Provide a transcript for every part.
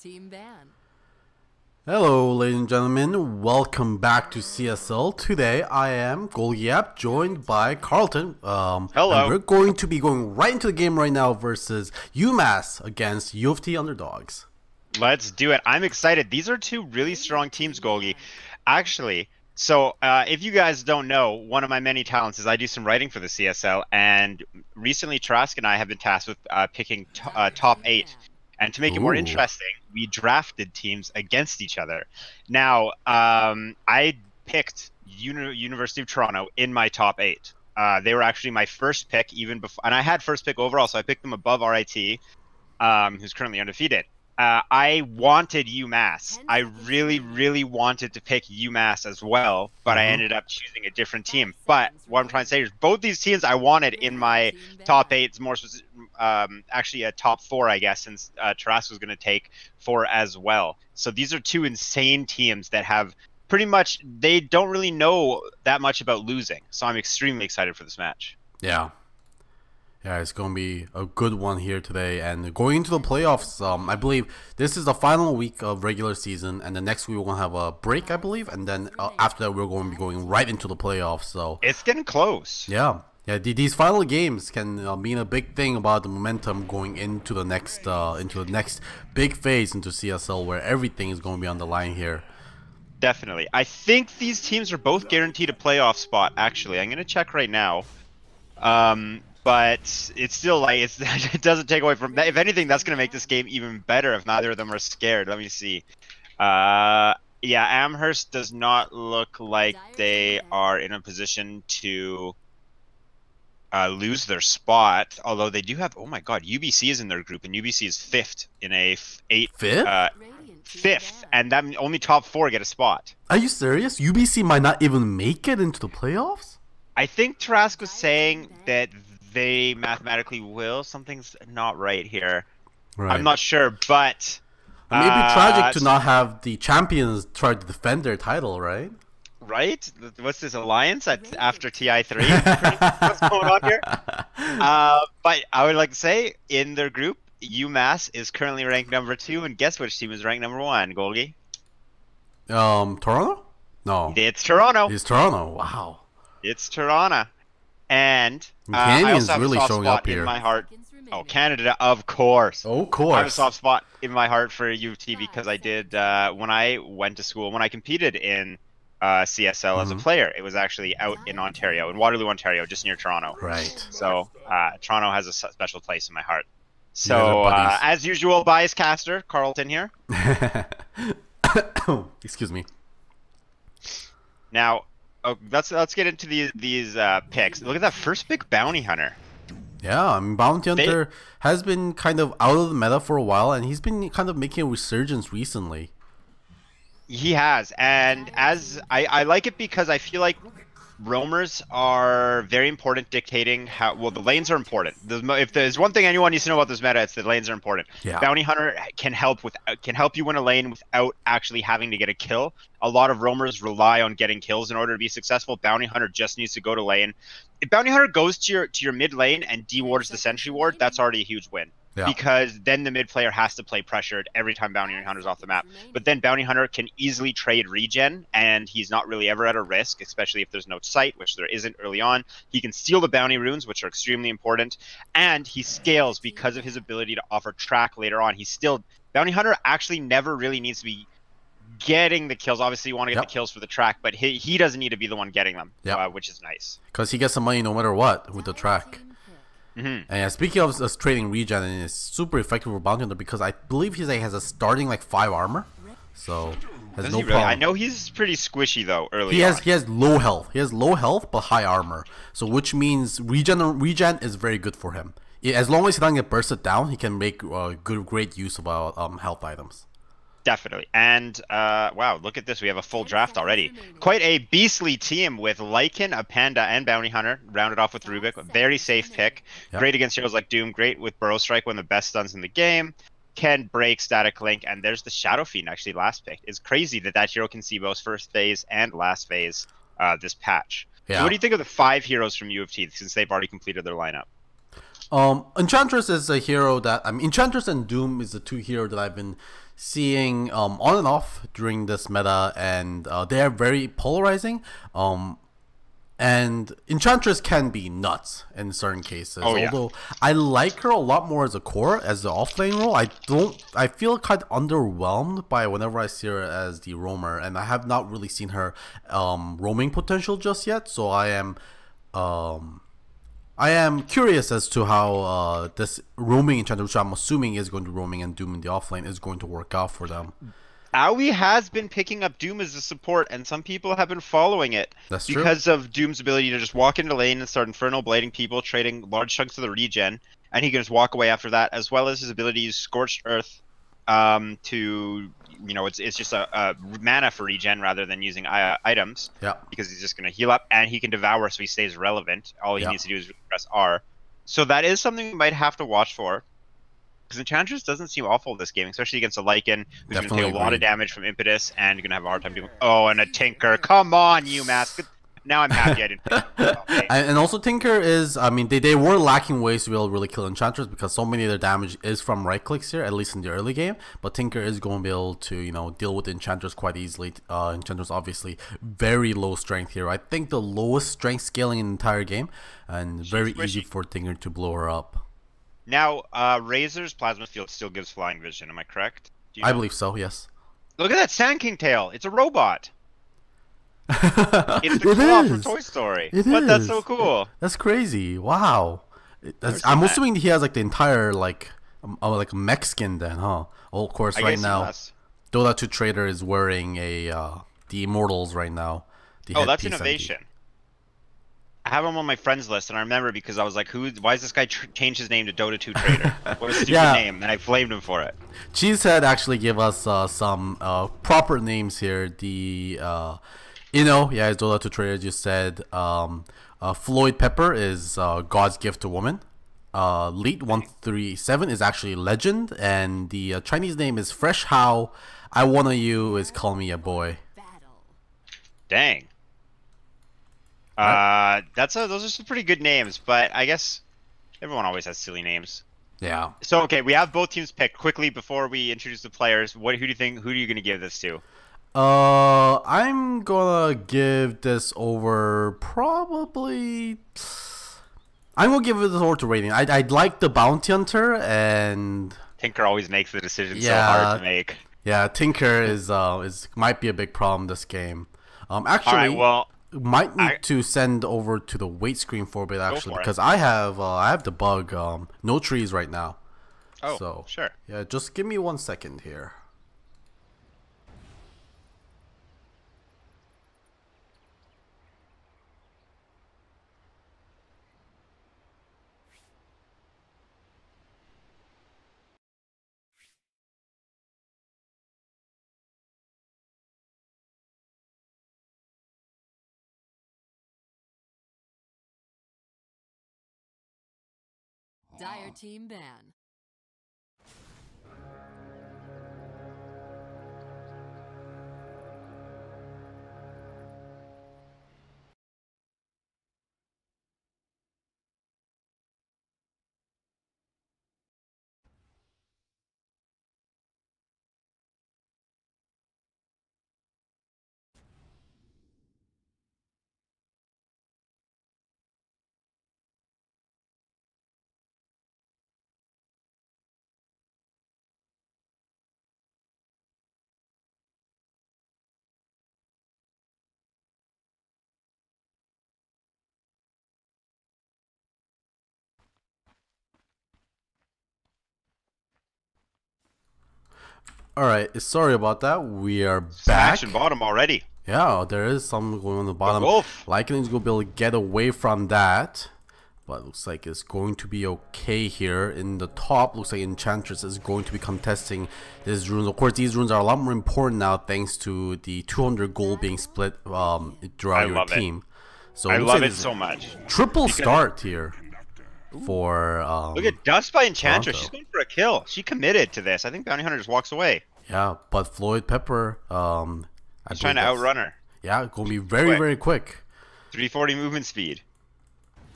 team ban. Hello, ladies and gentlemen. Welcome back to CSL. Today, I am Golgiap, joined by Carlton. Hello. And we're going to be going right into the game right now versus UMass against U of T Underdogs. Let's do it. I'm excited. These are two really strong teams, Golgi. Actually, so if you guys don't know, one of my many talents is I do some writing for the CSL, and recently Trask and I have been tasked with picking top 8. And to make it more interesting, we drafted teams against each other. Now, I picked University of Toronto in my top 8. They were actually my first pick, even before, and I had first pick overall, so I picked them above RIT, who's currently undefeated. I wanted UMass. I really wanted to pick UMass as well, but I ended up choosing a different team. But what I'm trying to say is both these teams I wanted in my top 8, more actually a top 4, I guess, since Taras was going to take 4 as well. So these are two insane teams that have pretty much, they don't really know that much about losing. So I'm extremely excited for this match. Yeah, it's going to be a good one here today. And going into the playoffs, I believe this is the final week of regular season. And the next week we're going to have a break, I believe. And then after that, we're going to be going right into the playoffs. So it's getting close. Yeah, these final games can mean a big thing about the momentum going into the next big phase into CSL, where everything is going to be on the line here. Definitely. I think these teams are both guaranteed a playoff spot, actually. I'm going to check right now. But it's still like it doesn't take away from that. If anything, that's going to make this game even better if neither of them are scared. Let me see. Yeah, Amherst does not look like they are in a position to lose their spot. Although they do have, oh my god, UBC is in their group, and UBC is 5th in a 5th, and that only top 4 get a spot. Are you serious? UBC might not even make it into the playoffs? I think Trask was saying that they mathematically will. Something's not right here. Right. I'm not sure, but it may be tragic to not have the champions try to defend their title, right? Right? What's this alliance after TI3? What's going on here? But I would like to say, in their group, UMass is currently ranked number 2, and guess which team is ranked number 1, Golgi? Toronto? No. It's Toronto. It's Toronto. Wow. It's Toronto. And Canadian's really showing up here. In my heart. Oh, Canada, of course. Of course. I have a soft spot in my heart for U of T because I did, when I went to school, when I competed in CSL as a player, it was actually out in Ontario, in Waterloo, Ontario, just near Toronto. Right. So Toronto has a special place in my heart. So as usual, bias caster, Carlton here. Excuse me. Now, let's get into these picks. Look at that first pick, Bounty Hunter. Yeah, I mean, Bounty Hunter has been kind of out of the meta for a while, and he's been kind of making a resurgence recently. He has, and as I like it because I feel like roamers are very important, dictating how well the lanes are important. If there's one thing anyone needs to know about this meta, it's that lanes are important. Yeah. Bounty Hunter can help you win a lane without actually having to get a kill. A lot of roamers rely on getting kills in order to be successful. Bounty Hunter just needs to go to lane. If Bounty Hunter goes to your mid lane and dewards the sentry ward, that's already a huge win. Yeah. Because then the mid player has to play pressured every time Bounty Hunter's off the map. But then Bounty Hunter can easily trade regen, and he's not really ever at a risk, especially if there's no sight, which there isn't early on. He can steal the bounty runes, which are extremely important, and he scales because of his ability to offer track later on. Bounty Hunter actually never really needs to be getting the kills. Obviously, you want to get the kills for the track, but he doesn't need to be the one getting them, which is nice. Because he gets the money no matter what with the track. And speaking of us trading regen, and it's super effective for Bounty Hunter because I believe he has a starting like 5 armor, so has no problem. I know he's pretty squishy though. He has low health. He has low health but high armor, so which means regen is very good for him. As long as he doesn't get bursted down, he can make great use of health items. Definitely. And wow, look at this. We have a full draft already. Quite a beastly team with Lycan, a Panda, and Bounty Hunter. Rounded off with Rubik. A very safe pick. Yep. Great against heroes like Doom. Great with Burrow Strike, one of the best stuns in the game. Can break Static Link. And there's the Shadow Fiend, actually, last pick. It's crazy that hero can see both first phase and last phase this patch. Yeah. So what do you think of the 5 heroes from U of T since they've already completed their lineup? Enchantress is a hero that Enchantress and Doom is the two heroes that I've been seeing on and off during this meta, and they are very polarizing. And Enchantress can be nuts in certain cases. Oh, yeah. Although I like her a lot more as a core, as the offlane role. I feel kind of underwhelmed by whenever I see her as the roamer, and I have not really seen her roaming potential just yet. So I am curious as to how this roaming Enchantress, which I'm assuming is going to be roaming and Doom in the offlane, is going to work out for them. Aoi has been picking up Doom as a support, and some people have been following it. That's true. Because of Doom's ability to just walk into lane and start Infernal Blading people, trading large chunks of the regen, and he can just walk away after that, as well as his ability to use Scorched Earth to, it's just a mana for regen rather than using items. Yeah. Because he's just going to heal up, and he can devour so he stays relevant. All he Yeah. needs to do is press R. So that is something we might have to watch for. Because Enchantress doesn't seem awful this game, especially against a Lycan who's going to take a lot of damage from Impetus and going to have a hard time doing. Oh, and a Tinker. Come on, UMass. Now I'm happy I didn't. And also Tinker is, they were lacking ways to be able to really kill Enchantress because so many of their damage is from right clicks here, at least in the early game. But Tinker is going to be able to, deal with Enchantress quite easily. Enchantress obviously very low strength here. I think the lowest strength scaling in the entire game, and very easy for Tinker to blow her up. Now, Razor's Plasma Field still gives flying vision, am I correct? I believe so, yes. Look at that Sand King tail! It's a robot! It's the claw from Toy Story. That's so cool. That's crazy. Wow. I'm assuming he has like the entire like a mech skin then, huh? Oh, of course, right now Dota 2 Trader is wearing the Immortals right now. Oh, that's innovation. I have him on my friends list, and I remember because I was like, why is this guy changed his name to Dota 2 Trader? What a stupid name, and I flamed him for it. Cheesehead actually gave us some proper names here. The it's Dota 2 Trader, as you said. Floyd Pepper is God's gift to woman. Leet 137 is actually legend, and the Chinese name is Fresh How. I Wanna You is Call Me a Boy. Dang. Those are some pretty good names, but I guess everyone always has silly names. Yeah. So okay, we have both teams picked. Quickly before we introduce the players, who do you think? Who are you gonna give this to? I'm gonna give this over probably. I'm gonna give this over to Rating. I'd like the Bounty Hunter, and Tinker always makes the decision so hard to make. Yeah, Tinker is might be a big problem this game. Actually, all right, well, might need to send over to the wait screen for a bit actually, because I have the bug no trees right now. Oh, so sure. Yeah, just give me 1 second here. Dire team ban. Alright, sorry about that. We are back. Smash and bottom already. Yeah, there is some going on the bottom. Lycan's going to be able to get away from that. But it looks like it's going to be okay here. In the top, looks like Enchantress is going to be contesting these runes. Of course, these runes are a lot more important now thanks to the 200 gold being split throughout your team. So I love it so much. Triple start here for look at Dust by Enchantress. She's going for a kill. She committed to this. I think Bounty Hunter just walks away. Yeah, but Floyd Pepper he's trying to outrun her. Yeah, it's going to be very quick. 340 movement speed.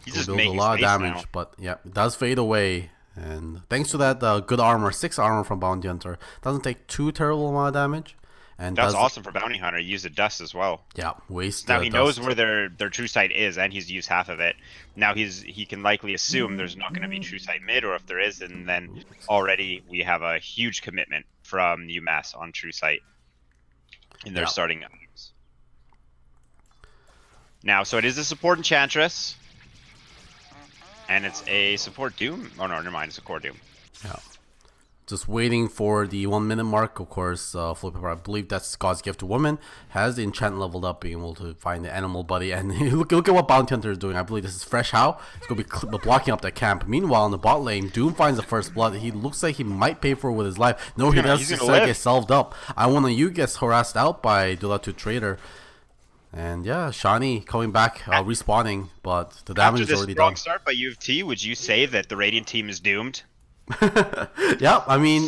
He's It just deals a making lot of space damage, now. but yeah, it does fade away. And thanks to that good armor, 6 armor from Bounty Hunter, doesn't take too terrible amount of damage. And That's does, awesome for Bounty Hunter. He used the dust as well. yeah, waste Now he dust. knows where their true sight is, and he's used half of it. Now he can likely assume there's not going to be true sight mid, or if there is, and then already we have a huge commitment from UMass on true sight in their starting items. Now, so it is a support Enchantress, and it's a support Doom. Oh no, never mind, it's a core Doom. Yeah. Just waiting for the 1 minute mark, of course. Flipper, I believe that's God's gift to woman. Has the enchant leveled up, being able to find the animal buddy. And look at what Bounty Hunter is doing. I believe this is Fresh How. It's going to be blocking up that camp. Meanwhile, in the bot lane, Doom finds the first blood. He looks like he might pay for it with his life. No, he does just get salved up. You gets harassed out by Dota2 Trader. And yeah, Shani coming back, respawning, but the damage is already done. After this strong start by U of T, would you say that the Radiant team is doomed? Yeah, I mean,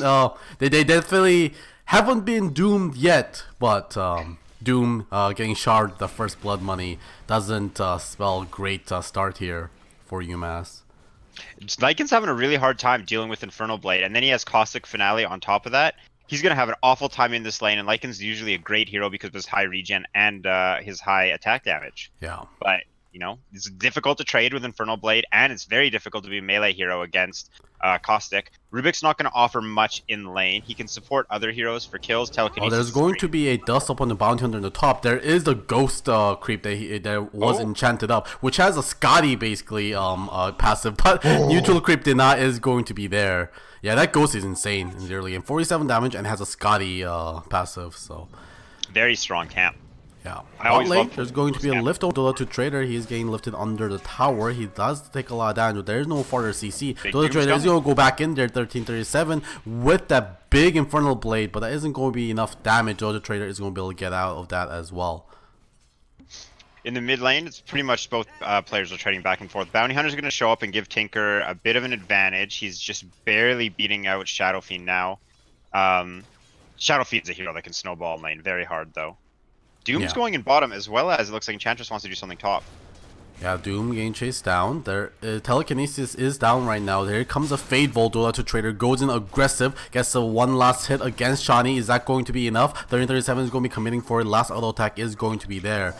they definitely haven't been doomed yet, but Doom getting sharded the first blood money doesn't spell great start here for UMass. Lycan's having a really hard time dealing with Infernal Blade, and then he has Caustic Finale on top of that. He's going to have an awful time in this lane, and Lycan's usually a great hero because of his high regen and his high attack damage. Yeah. But, you know, it's difficult to trade with Infernal Blade, and it's very difficult to be a melee hero against Caustic. Rubik's not going to offer much in lane. He can support other heroes for kills, telekinesis. Oh, there's going to be a dust up on the Bounty Hunter in the top. There is the ghost creep that was enchanted up, which has a Scotty basically passive, but neutral creep is going to be there. Yeah, that ghost is insane in the early game. 47 damage and has a Scotty passive, so very strong camp. Yeah. Bot lane, there's going to be a lift over to Trader. He's getting lifted under the tower. He does take a lot of damage, but there is no further CC. Dota Trader is going to go back in there, 1337, with that big Infernal Blade, but that isn't going to be enough damage. Dota Trader is going to be able to get out of that as well. In the mid lane, it's pretty much both players are trading back and forth. Bounty Hunter's going to show up and give Tinker a bit of an advantage. He's just barely beating out Shadow Fiend now. Shadow Fiend's a hero that can snowball lane very hard, though. Doom's going in bottom, as well as it looks like Enchantress wants to do something top. Yeah, Doom getting chased down. Their telekinesis is down right now. There comes a Fade Volt. Dota2 Trader goes in aggressive, gets a one last hit against Shani. Is that going to be enough? 1337 is going to be committing for it. Last auto attack is going to be there.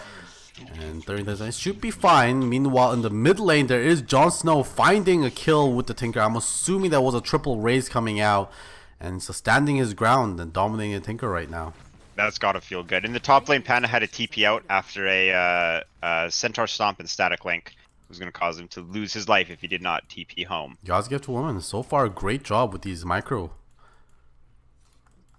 And 1337 should be fine. Meanwhile, in the mid lane, there is Jon Snow finding a kill with the Tinker. I'm assuming that was a triple raise coming out. And so standing his ground and dominating the Tinker right now. That's gotta feel good. In the top lane, Panda had a TP out after a Centaur Stomp and Static Link. It was going to cause him to lose his life if he did not TP home. God's gift to woman. So far, a great job with these micro.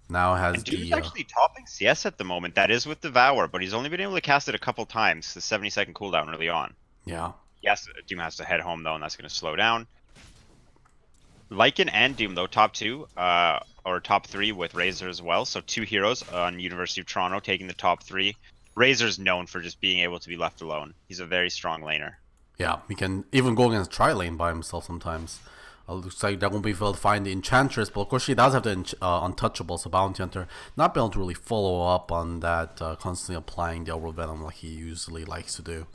Now has Dude's actually topping CS at the moment. That is with Devour, but he's only been able to cast it a couple times. The 70-second cooldown early on. Yeah. Yes, Doom has to head home though, and that's going to slow down. Lycan and Doom though, top two, or top three with Razor as well. So 2 heroes on University of Toronto taking the top 3. Razor's known for just being able to be left alone. He's a very strong laner. Yeah, he can even go against tri-lane by himself sometimes. Looks like that won't be able to find the Enchantress, but of course she does have the Untouchable, so Bounty Hunter not being able to really follow up on that, constantly applying the Overworld Venom like he usually likes to do.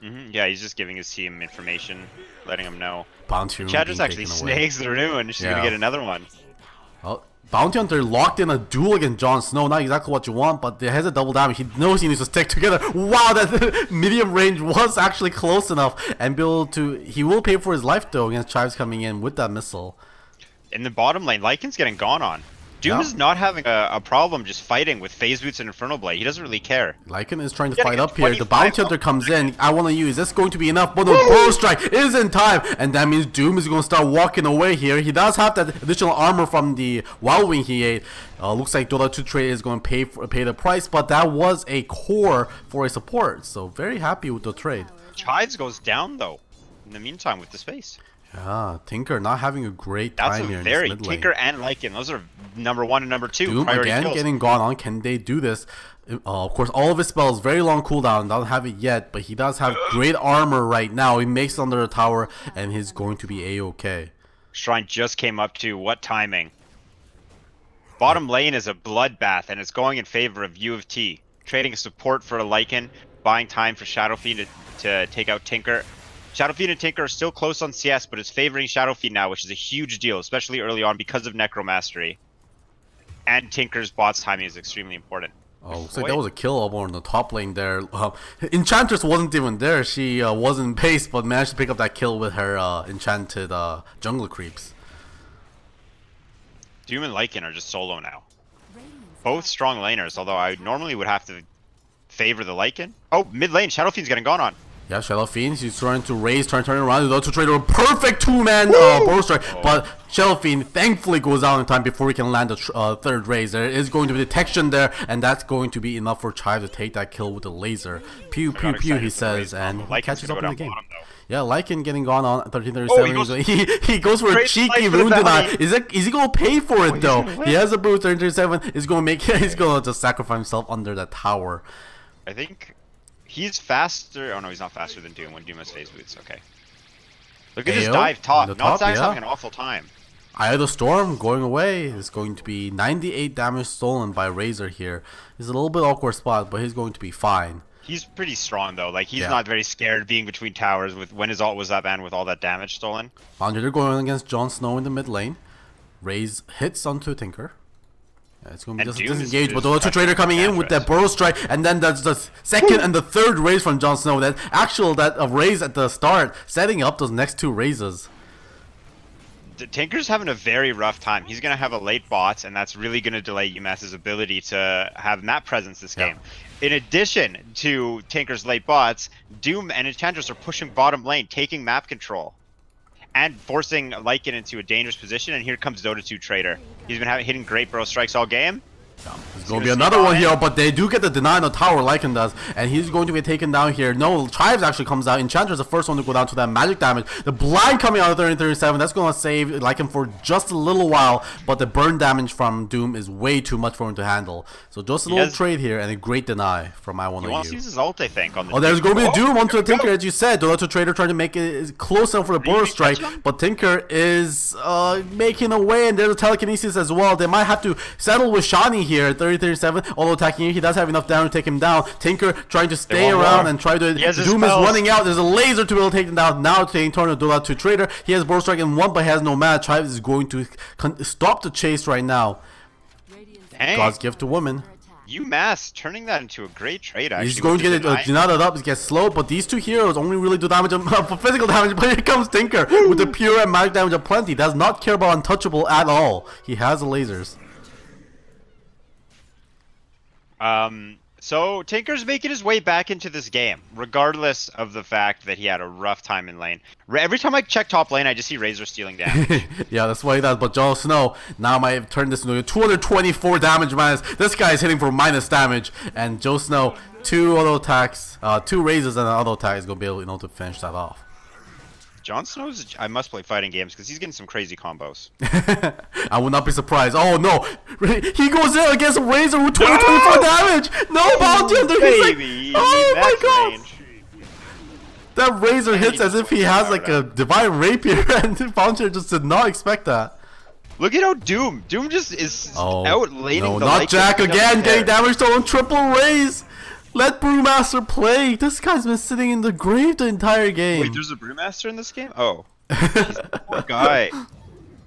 Yeah, he's just giving his team information, letting them know. Bounty Enchantress actually snags the rune. She's gonna get another one. Well, Bounty Hunter locked in a duel against Jon Snow. Not exactly what you want, but there has a double damage. He knows he needs to stick together. Wow, that medium range was actually close enough, and be able to. He will pay for his life though against Chives coming in with that missile. In the bottom lane, Lycan's getting gone on. Doom is not having a problem just fighting with Phase Boots and Infernal Blade. He doesn't really care. Lycan is trying to fight up here. The Bounty Hunter comes in. I want to use. Is this going to be enough? But the Bow Strike is in time. And that means Doom is going to start walking away here. He does have that additional armor from the Wild Wing he ate. Looks like Dota2 Trade is going to pay the price. But that was a core for a support. So very happy with the trade. Chives goes down though. In the meantime with the space. Yeah, Tinker not having a great time here in this mid lane. Tinker and Lycan, those are number 1 and number 2. Doom again kills. Getting gone on. Can they do this? Of course, all of his spells very long cooldown. Doesn't have it yet, but he does have great armor right now. He makes it under the tower, and he's going to be a-okay. Shrine just came up to what timing? Bottom lane is a bloodbath, and it's going in favor of U of T. Trading a support for a Lycan, buying time for Shadow Fiend to take out Tinker. Shadowfiend and Tinker are still close on CS, but it's favoring Shadowfiend now, which is a huge deal, especially early on because of Necromastery. And Tinker's bot's timing is extremely important. Oh, looks like that was a kill over in the top lane there. Enchantress wasn't even there. She wasn't based, but managed to pick up that kill with her enchanted jungle creeps. Doom and Lycan are just solo now. Both strong laners, although I normally would have to favor the Lycan. Oh, mid lane, Shadowfiend's getting gone on. Yeah, Shadowfiend, she's trying to raise, turn around, to trade a perfect two-man bow strike, but Shadowfiend thankfully goes out in time before he can land the third raise. There is going to be detection there, and that's going to be enough for Chive to take that kill with the laser. Pew, pew, pew, he says, and he catches up in the game. Yeah, Lycan getting gone on 1337. He goes for a cheeky rune deny. Is he going to pay for it though? He has a boost. 1337 is going to make it. He's going to just sacrifice himself under that tower. I think he's faster. Oh no, he's not faster than Doom when Doom has phase boots. Okay. Look at this dive top. Not's having an awful time. Eye of the Storm going away. Is going to be 98 damage stolen by Razor here. It's a little bit awkward spot, but he's going to be fine. He's pretty strong though. Like he's not very scared of being between towers with when his ult was up and with all that damage stolen. They're going against Jon Snow in the mid lane. Raze hits onto Tinker. Yeah, it's going to be disengaged, but the other two trader coming in with that burrow strike, and then that's the second and the third raise from Jon Snow. That raise at the start, setting up those next two raises. Tinker's having a very rough time. He's going to have a late bot, and that's really going to delay UMass's ability to have map presence this game. In addition to Tinker's late bots, Doom and Enchantress are pushing bottom lane, taking map control, and forcing Lycan into a dangerous position. And here comes Dota 2 Trader. He's been hitting great bro strikes all game. There's going to be another one here, but they do get the deny on the tower, Lycan does, and he's going to be taken down here. No, Chives actually comes out. Enchantress is the first one to go down to that magic damage. The blind coming out of 1337, that's going to save Lycan for just a little while, but the burn damage from Doom is way too much for him to handle. So just a little trade here, and a great deny from I1OU. He wants to use his ult, I think. On the there's going to be a Doom onto the Tinker, as you said. The other Trader trying to make it close enough for the burrow strike, but Tinker is making away, and there's a telekinesis as well. They might have to settle with Shani here, 3037. Although attacking here, he does have enough damage to take him down. Tinker trying to stay around and try to. Doom is running out. There's a laser to be able to take him down. Now taking turn to Dota 2 Trader. He has burrow strike in one, but he has no mana. Chives is going to stop the chase right now. Dang. God's gift to woman. UMass turning that into a great trade. Actually, he's going to get it denied up. He gets slowed, but these two heroes only really do damage for physical damage. But here comes Tinker with the pure and magic damage of plenty. Does not care about untouchable at all. He has the lasers. So Tinker's making his way back into this game, regardless of the fact that he had a rough time in lane. Every time I check top lane, I just see Razor stealing damage. Yeah, that's why he does. But Jon Snow now might have turned this into 224 damage minus. This guy is hitting for minus damage, and Jon Snow, 2 auto attacks, 2 raises and an auto attack is going to be able to finish that off. Jon Snow's, I must play fighting games because he's getting some crazy combos. I would not be surprised. Oh no, he goes in against a Razor with 24 damage. No bounty under his. Oh my god. Range. That Razor hits as if he has like a divine rapier, and the Bounty just did not expect that. Look at how Doom just is out laning. No, not Jack again, getting damage stolen, triple raise. Let Brewmaster play. This guy's been sitting in the grave the entire game. Wait, there's a Brewmaster in this game? Oh. Poor guy.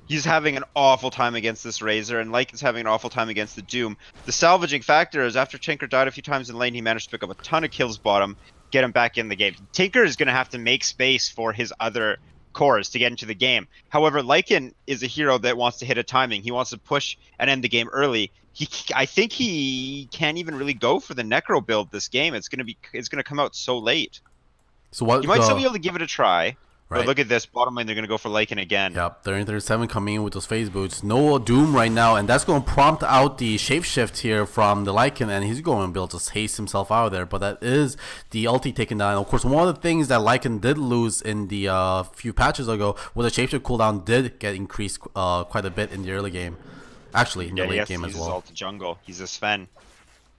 He's having an awful time against this Razor, and Lycan's having an awful time against the Doom. The salvaging factor is after Tinker died a few times in lane, he managed to pick up a ton of kills bottom, get him back in the game. Tinker is going to have to make space for his other cores to get into the game. However, Lycan is a hero that wants to hit a timing. He wants to push and end the game early. I think he can't even really go for the Necro build this game. It's gonna come out so late. So what? You might still be able to give it a try. Right. But look at this bottom lane. They're gonna go for Lycan again. Yep, 37 coming in with those phase boots. No Doom right now, and that's gonna prompt out the shapeshift here from the Lycan, and he's going to be able to haste himself out of there. But that is the ulti taken down. Of course, one of the things that Lycan did lose in the few patches ago was the shapeshift cooldown did get increased quite a bit in the early game. Actually, in the late game as well. His ult to jungle. He's a Sven.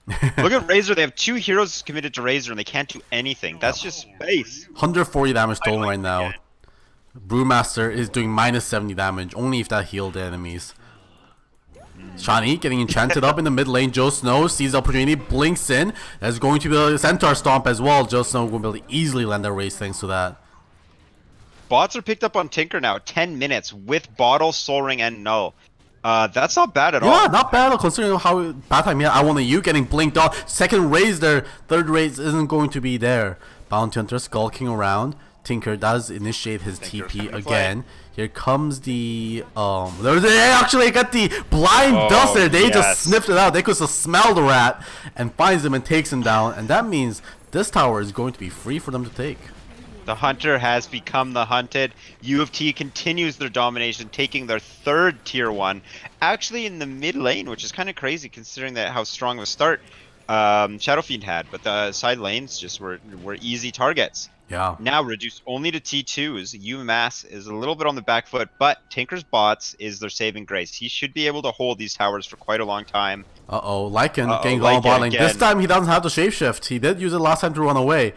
Look at Razor. They have 2 heroes committed to Razor, and they can't do anything. That's just space. 140 damage stolen right now. Brewmaster is doing minus 70 damage, only if that healed the enemies. Shani getting enchanted up in the mid lane. Jon Snow sees the opportunity, blinks in. There's going to be a Centaur Stomp as well. Jon Snow will be able to easily land that race thanks to that. bots are picked up on Tinker now. 10 minutes with Bottle, Soul Ring, and Null. That's not bad at all. Yeah, not bad considering how bad time. Yeah, I want you getting blinked on. Second raise there, third raise isn't going to be there. Bounty Hunter skulking around. Tinker does initiate his TP again. Here comes the they actually got the blind dust there. They just sniffed it out. They could have smelled the rat and finds him and takes him down. And that means this tower is going to be free for them to take. The hunter has become the hunted. U of T continues their domination, taking their third tier 1, actually in the mid lane, which is kind of crazy considering that how strong of a start Shadow Fiend had. But the side lanes just were easy targets. Yeah. Now reduced only to T2s. UMass is a little bit on the back foot, but Tinker's bots is their saving grace. He should be able to hold these towers for quite a long time. Lycan getting on bot lane. This time he doesn't have the shapeshift. He did use it last time to run away.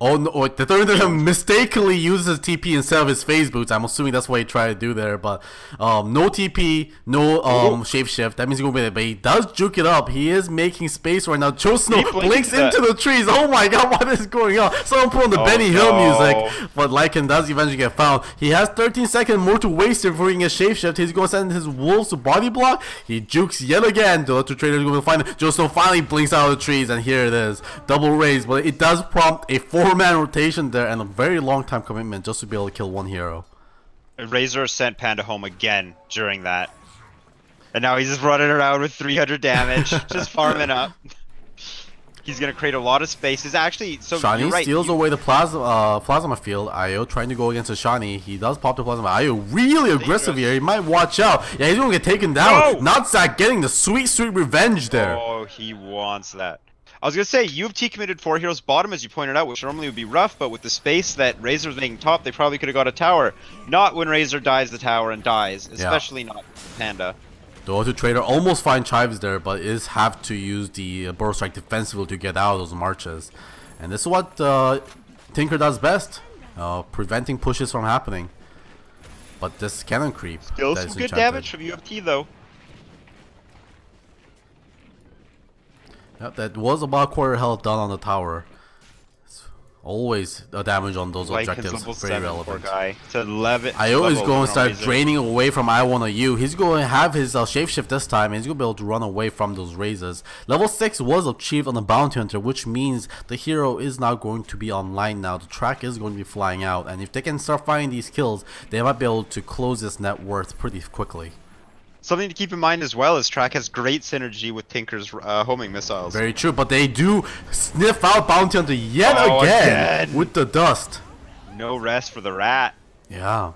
Oh no, the third mistakenly uses his TP instead of his phase boots. I'm assuming that's what he tried to do there, but no TP, no shapeshift. That means he's gonna be there, but he does juke it up. He is making space right now. Joe Snow blinks into the trees. Oh my god, what is going on? Someone put on the Benny Hill music, but Lycan does eventually get found. He has 13 seconds more to waste before he can get shapeshift. He's gonna send his wolves to body block. He jukes yet again. The other trader is gonna find him. Joe Snow finally blinks out of the trees, and here it is, double raise. But it does prompt a 4-man rotation there and a very long time commitment just to be able to kill one hero. Razor sent Panda home again during that. And now he's just running around with 300 damage, just farming up. He's going to create a lot of spaces. Actually, so Shani right, steals away the plasma field. Io trying to go against the Shani. He does pop the plasma. Io really aggressive here. He might watch out. Yeah, he's going to get taken down. Not Zach getting the sweet revenge there. Oh, he wants that. I was going to say, U of T committed 4 heroes bottom, as you pointed out, which normally would be rough, but with the space that Razor was making top, they probably could have got a tower. Not when Razor dies the tower and dies, especially not Panda. The auto trader almost finds Chives there, but is have to use the Burrow Strike defensively to get out of those marches. And this is what Tinker does best, preventing pushes from happening. But this cannon creep. Still some good damage from U of T though. Yep, that was about quarter health done on the tower. It's always a damage on those objectives. Very relevant. To 11. Io is going to start draining away from I1U. He's going to have his shapeshift this time, and he's going to be able to run away from those raises. Level 6 was achieved on the Bounty Hunter, which means the hero is now going to be online now. The track is going to be flying out, and if they can start finding these kills, they might be able to close this net worth pretty quickly. Something to keep in mind as well is Track has great synergy with Tinker's homing missiles. Very true, but they do sniff out Bounty Hunter yet again with the dust. No rest for the rat. Yeah.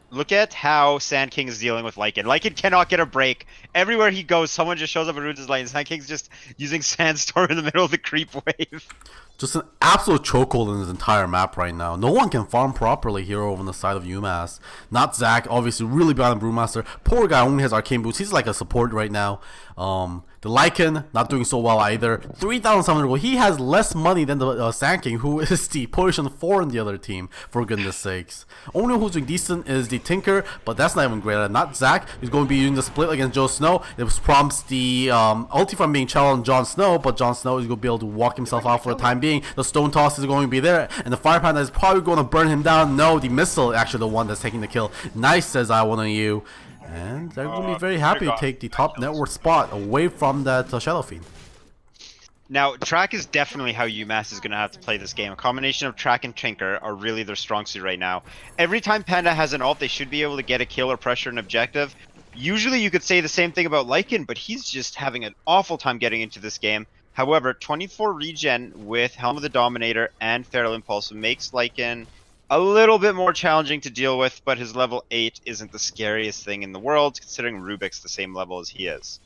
Look at how Sand King is dealing with Lycan. Lycan cannot get a break. Everywhere he goes, someone just shows up and ruins his lane. Sand King's just using Sandstorm in the middle of the creep wave. Just an absolute chokehold in this entire map right now. No one can farm properly here over on the side of UMass. Not Zach, obviously really bad on Brewmaster. Poor guy only has arcane boots. He's like a support right now. The Lycan not doing so well either. 3,700 gold. He has less money than the Sand King, who is the position 4 in the other team, for goodness sakes. Only who's doing decent is the Tinker, but that's not even great. Not Zach. He's going to be using the split against Joe Snow. It prompts the ulti from being challenged on Jon Snow, but Jon Snow is going to be able to walk himself out for the time being. The Stone Toss is going to be there, and the Fire Panda is probably going to burn him down. No, the missile actually the one that's taking the kill. Nice, says I want you. And they're going to be very happy to take the top net worth spot away from that Shadow Fiend. Now, Track is definitely how UMass is going to have to play this game. A combination of Track and Tinker are really their strong suit right now. Every time Panda has an ult, they should be able to get a kill or pressure an objective. Usually you could say the same thing about Lycan, but he's just having an awful time getting into this game. However, 24 regen with Helm of the Dominator and Feral Impulse makes Lycan a little bit more challenging to deal with, but his level 8 isn't the scariest thing in the world, considering Rubik's the same level as he is.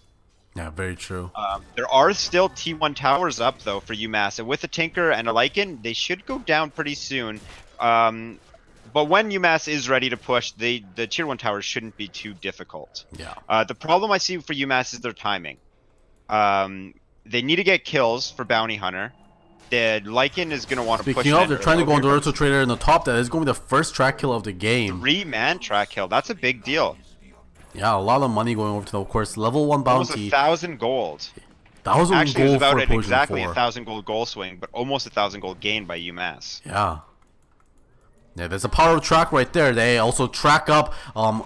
Yeah, very true. There are still T1 towers up, though, for UMass, and with a Tinker and a Lycan, they should go down pretty soon. But when UMass is ready to push, the Tier 1 towers shouldn't be too difficult. Yeah. The problem I see for UMass is their timing. They need to get kills for Bounty Hunter. The Lycan is going to want to push. Speaking of, they're trying to go on the Ursa Trader in the top. That is going to be the first track kill of the game. 3-man track kill. That's a big deal. Yeah, a lot of money going over to the, of course, level 1 bounty. Almost 1,000 gold. 1,000 gold Actually, it was about for an exactly 4. 1,000 gold goal swing, but almost 1,000 gold gain by UMass. Yeah. Yeah, there's a power of track right there. They also track up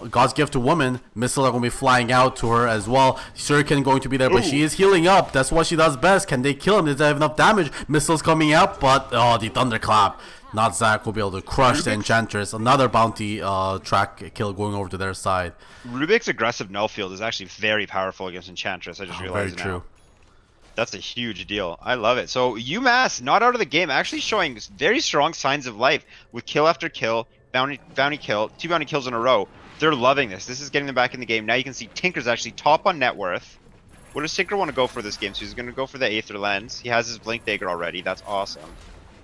God's gift to woman. Missiles are going to be flying out to her as well. Shuriken going to be there, but she is healing up. That's what she does best. Can they kill him? Does they have enough damage? Missiles coming out, but the thunderclap. Not Zach will be able to crush the Enchantress. Another bounty track kill going over to their side. Rubik's aggressive null field is actually very powerful against Enchantress. I just realized very now. true. That's a huge deal. I love it. So UMass not out of the game, actually showing very strong signs of life with kill after kill, bounty kill, 2 bounty kills in a row. They're loving this. This is getting them back in the game. Now you can see Tinker's actually top on net worth. What does Tinker want to go for this game? So he's going to go for the Aether Lens. He has his Blink Dagger already. That's awesome.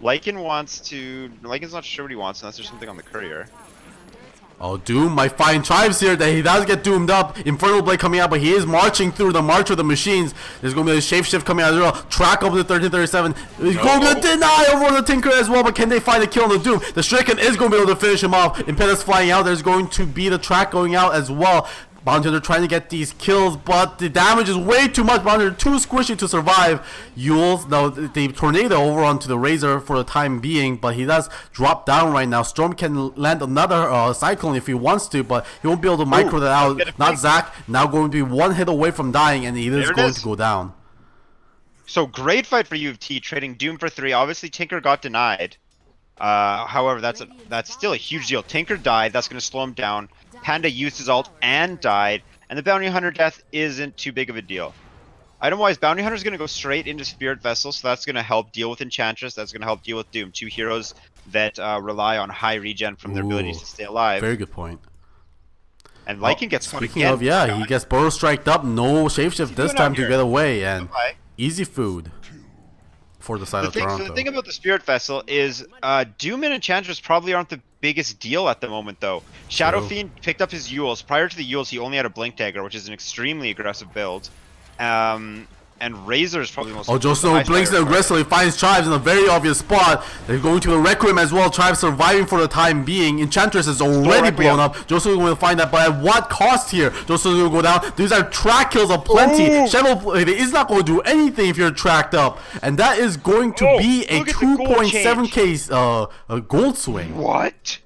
Lycan's not sure what he wants unless there's something on the courier. Oh, Doom might find Chives here. That he does get doomed up. Infernal Blade coming out, but he is marching through the march of the machines. There's going to be a shapeshift coming out as well. Track over the 1337. He's going to deny over the Tinker as well, but can they find a kill on the Doom? The Stricken is going to be able to finish him off. Impetus flying out. There's going to be the track going out as well. Bounty Hunter trying to get these kills, but the damage is way too much. Bounty Hunter too squishy to survive. Yules, now the tornado over onto the Razor for the time being, but he does drop down right now. Storm can land another Cyclone if he wants to, but he won't be able to micro that out. Not Zach, now going to be one hit away from dying, and he is going to go down. So great fight for U of T, trading Doom for 3. Obviously Tinker got denied. However, that's still a huge deal. Tinker died, that's going to slow him down. Panda used his ult and died, and the Bounty Hunter death isn't too big of a deal. Item-wise, Bounty Hunter's going to go straight into Spirit Vessel, so that's going to help deal with Enchantress, that's going to help deal with Doom. 2 heroes that rely on high regen from their abilities to stay alive. Very good point. And Lycan gets caught speaking again. of, yeah, he gets Burrow Striked up, no shapeshift this time to get away, and easy food for the side of Toronto. So the thing about the Spirit Vessel is Doom and Enchantress probably aren't the biggest deal at the moment, though. Shadow Fiend picked up his Yules. Prior to the Yules, he only had a Blink Dagger, which is an extremely aggressive build. And Razor is probably the most... Oh, Joe Snow blinks aggressively, finds Chives in a very obvious spot. They're going to the Requiem as well. Chives surviving for the time being. Enchantress is already blown up. Joe Snow is going to find that, but at what cost here? Joe Snow is going to go down. These are track kills aplenty. Shadow Blade is not going to do anything if you're tracked up. And that is going to be a 2.7k gold swing. What?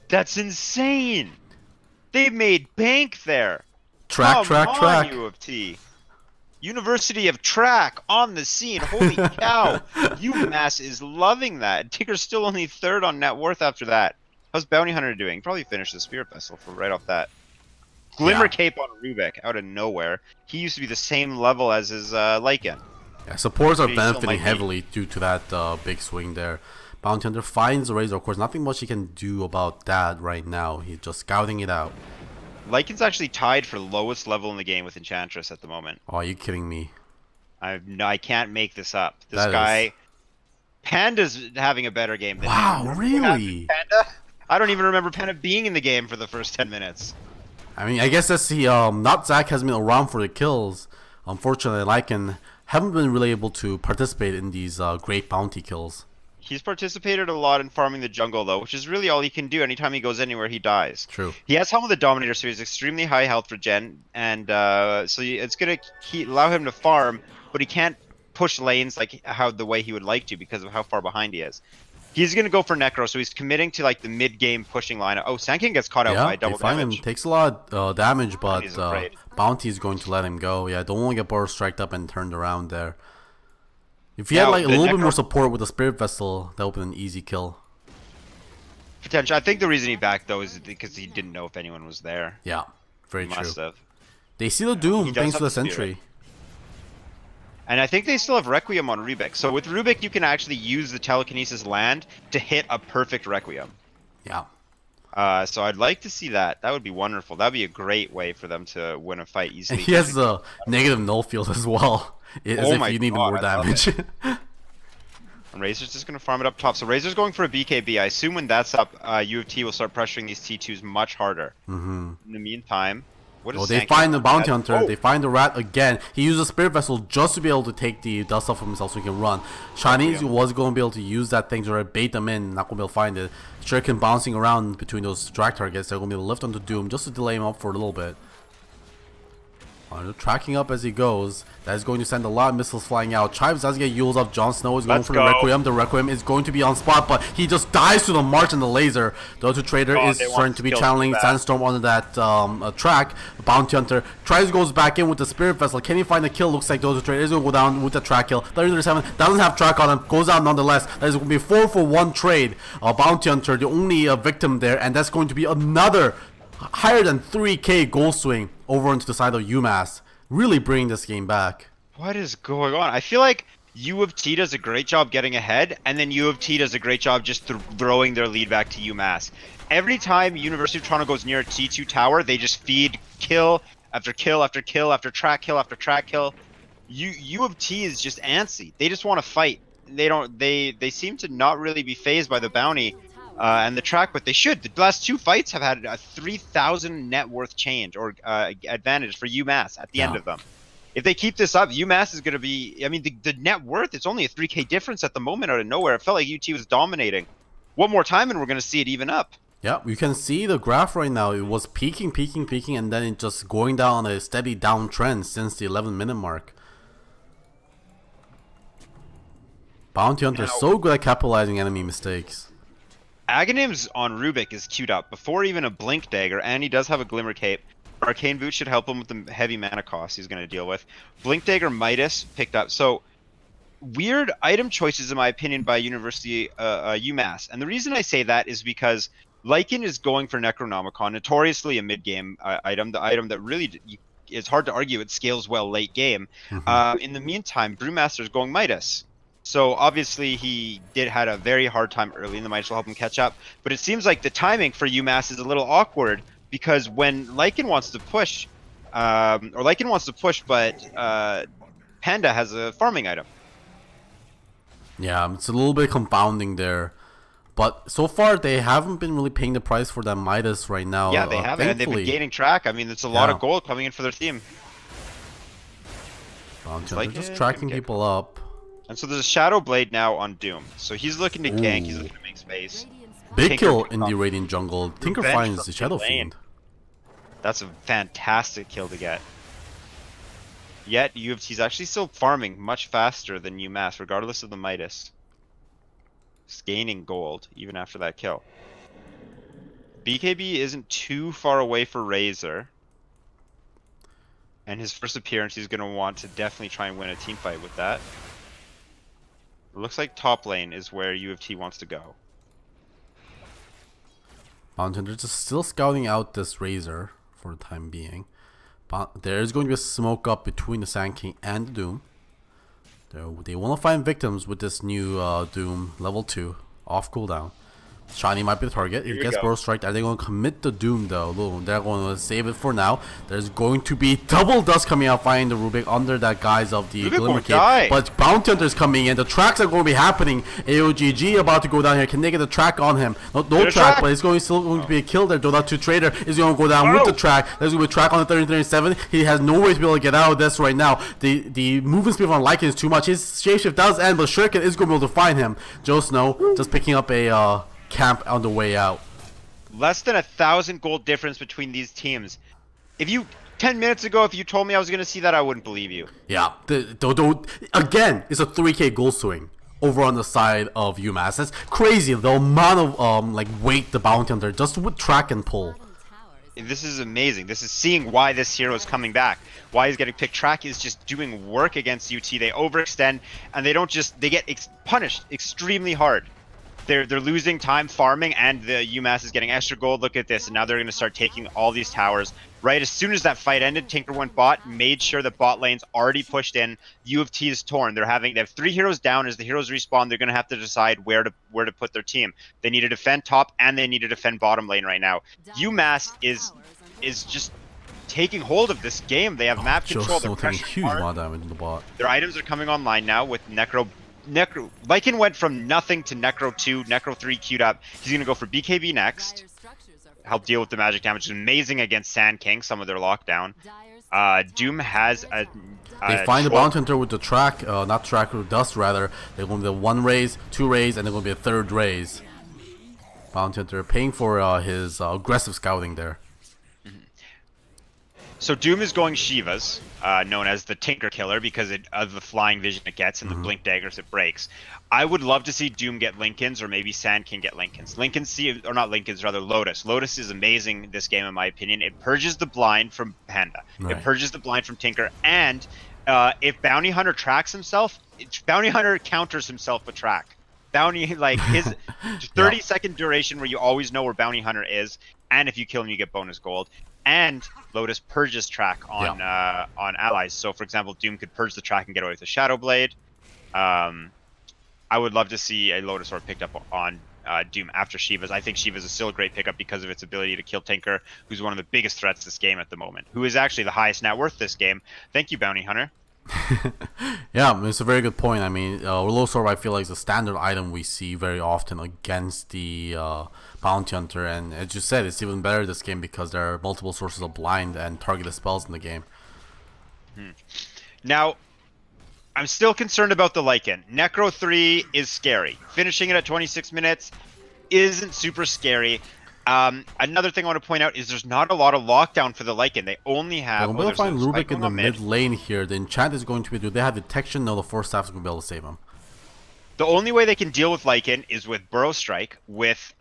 That's insane. They made bank there. Track. U of T. University of Track on the scene. Holy cow. UMass is loving that. Tinker's still only 3rd on net worth after that. How's Bounty Hunter doing? Probably finished the Spirit Vessel for right off that. Glimmer Cape on Rubik out of nowhere. He used to be the same level as his Lycan. Yeah, supports are benefiting heavily due to that big swing there. Bounty Hunter finds the Razor. Of course, nothing much he can do about that right now. He's just scouting it out. Lycan's actually tied for lowest level in the game with Enchantress at the moment. Oh, are you kidding me? I can't make this up. This guy... Panda's having a better game than him. Wow, really? Panda? I don't even remember Panda being in the game for the first 10 minutes. I mean, I guess that's the... not Zach has been around for the kills. Unfortunately, Lycan haven't been really able to participate in these great bounty kills. He's participated a lot in farming the jungle, though, which is really all he can do. Anytime he goes anywhere, he dies. True. He has Helm of the Dominator, so he's extremely high health regen, and so it's going to allow him to farm, but he can't push lanes like the way he would like to because of how far behind he is. He's going to go for Necro, so he's committing to like the mid-game pushing line. Oh, Sand King gets caught out by double damage. Him. Takes a lot of damage, but Bounty is going to let him go. Yeah, don't want to get Burrow Striked up and turned around there. If he had like a little bit more support with the Spirit Vessel, that would be an easy kill. Potential. I think the reason he backed though is because he didn't know if anyone was there. Yeah, very true. Must have. They see the Doom thanks to the Sentry. And I think they still have Requiem on Rubik. So with Rubik, you can actually use the Telekinesis land to hit a perfect Requiem. Yeah. So I'd like to see that. That would be wonderful. That would be a great way for them to win a fight easily. And he has the negative null field as well. As if you need more damage. And Razor's just going to farm it up top. So Razor's going for a BKB. I assume when that's up, U of T will start pressuring these T2s much harder. In the meantime, what is they find the Bounty Hunter. They find the Rat again. He uses a Spirit Vessel just to be able to take the dust off of himself so he can run. Chinese was going to be able to use that thing to bait them in. Not going to be able to find it. Shuriken bouncing around between those drag targets. They're going to be able to lift onto Doom just to delay him up for a little bit. Tracking up as he goes. That is going to send a lot of missiles flying out. Chives does get Yules up. Jon Snow is going for the Requiem. The Requiem is going to be on spot, but he just dies to the March and the laser. The other Trader is starting to be channeling Sandstorm onto that track. Bounty Hunter tries goes back in with the Spirit Vessel. Can he find the kill? Looks like the other Trader is going to go down with the track kill. 37 doesn't have track on him. Goes out nonetheless. That is going to be a 4-for-1 trade. Bounty Hunter, the only victim there, and that's going to be another higher than 3k goal swing over into the side of UMass, really bringing this game back. What is going on? I feel like U of T does a great job getting ahead, and then U of T does a great job just throwing their lead back to UMass. Every time University of Toronto goes near a T2 tower, they just feed kill after kill after kill after track kill after track kill. U of T is just antsy. They just want to fight. They seem to not really be phased by the bounty and the track, but they should. The last two fights have had a 3,000 net worth change or advantage for UMass at the end of them. If they keep this up, UMass is going to be, I mean, the net worth, it's only a 3k difference at the moment out of nowhere. It felt like UT was dominating. One more time and we're going to see it even up. Yeah, you can see the graph right now. It was peaking, and then it just going down a steady downtrend since the 11-minute mark. Bounty Hunter is so good at capitalizing enemy mistakes. Aghanim's on Rubik is queued up before even a Blink Dagger, and he does have a Glimmer Cape. Arcane Boot should help him with the heavy mana cost he's going to deal with. Blink Dagger, Midas picked up. So, weird item choices, in my opinion, by University UMass. And the reason I say that is because Lycan is going for Necronomicon, notoriously a mid-game item, the item that really is hard to argue it scales well late game. In the meantime, Brewmaster is going Midas. So obviously he had a very hard time early, and the Midas will help him catch up. But it seems like the timing for UMass is a little awkward because when Lycan wants to push, but Panda has a farming item. Yeah, it's a little bit confounding there. But so far they haven't been really paying the price for that Midas right now. Yeah, they haven't, and they've been gaining track. I mean, it's a lot of gold coming in for their team. They're just tracking people up. And so there's a Shadow Blade now on Doom. So he's looking to gank, he's looking to make space. Big kill in the Radiant jungle. Tinker finds the Shadow Fiend. That's a fantastic kill to get. Yet U of T's actually still farming much faster than UMass, regardless of the Midas. He's gaining gold even after that kill. BKB isn't too far away for Razor. And his first appearance, he's going to want to definitely try and win a team fight with that. It looks like top lane is where U of T wants to go. Mountain, they're just still scouting out this Razor for the time being. But there's going to be a smoke up between the Sand King and the Doom. They want to find victims with this new Doom level 2 off cooldown. Shiny might be the target. He gets Burrow Strike. Are they going to commit the Doom though? They're going to save it for now. There's going to be double dust coming out, finding the Rubik under that guise of the Glimmer Cape. But Bounty Hunter is coming in. The tracks are going to be happening. AOGG about to go down here. Can they get the track on him? No track, but it's still going to be a kill there. Dota 2 Trader is going to go down with the track. There's going to be a track on the 30-37. He has no way to be able to get out of this right now. The movement speed on Lycan is too much. His shapeshift does end, but Shuriken is going to be able to find him. Joe Snow just picking up a camp on the way out. Less than 1,000 gold difference between these teams. If you 10 minutes ago, if you told me I was going to see that, I wouldn't believe you. Yeah, again, it's a 3k goal swing over on the side of UMass. That's crazy, the amount of like weight the Bounty Hunter just with track and pull. This is amazing. This is seeing why this hero is coming back. Why he's getting picked. Track is just doing work against UT. They overextend, and they get punished extremely hard. They're losing time farming, and the UMass is getting extra gold. Look at this, and now they're going to start taking all these towers. Right as soon as that fight ended, Tinker went bot, made sure the bot lane's already pushed in. U of T is torn. They have 3 heroes down. As the heroes respawn, they're going to have to decide where to put their team. They need to defend top, and they need to defend bottom lane right now. UMass is just taking hold of this game. They have map control. They're taking huge amount of damage in the bot. Their items are coming online now with Lycan went from nothing to Necro 2, Necro 3 queued up. He's going to go for BKB next. Help deal with the magic damage. It's amazing against Sand King, some of their lockdown. Doom has a... They find the Bounty Hunter with the track, not track, dust rather. They're going to be 1 raise, 2 raise, and they're going to be a 3rd raise. Bounty Hunter paying for his aggressive scouting there. So Doom is going Shivas, known as the Tinker Killer because of the flying vision it gets and the blink daggers it breaks. I would love to see Doom get Lincolns, or maybe Sand King get Lincolns. Lotus. Lotus is amazing in this game, in my opinion. It purges the blind from Panda. Right. It purges the blind from Tinker, and if Bounty Hunter tracks himself, Bounty Hunter counters himself with track. Bounty, like his 30-second duration where you always know where Bounty Hunter is, and if you kill him, you get bonus gold. And Lotus purges track on allies. So, for example, Doom could purge the track and get away with a Shadow Blade. I would love to see a Lotus Orb picked up on Doom after Shivas. I think Shivas is still a great pickup because of its ability to kill Tinker, who's one of the biggest threats this game at the moment, who is actually the highest net worth this game. Thank you, Bounty Hunter. Yeah, it's a very good point. I mean, Lotus Orb, I feel like, is a standard item we see very often against the Bounty Hunter, and as you said, it's even better this game because there are multiple sources of blind and targeted spells in the game. Now, I'm still concerned about the Lycan. Necro 3 is scary. Finishing it at 26 minutes isn't super scary. Another thing I want to point out is there's not a lot of lockdown for the Lycan. They only have... We'll find Rubik in the mid lane here. The enchant is going to be... Do they have detection? No, the Force Staff is going to be able to save him. The only way they can deal with Lycan is with Burrow Strike, with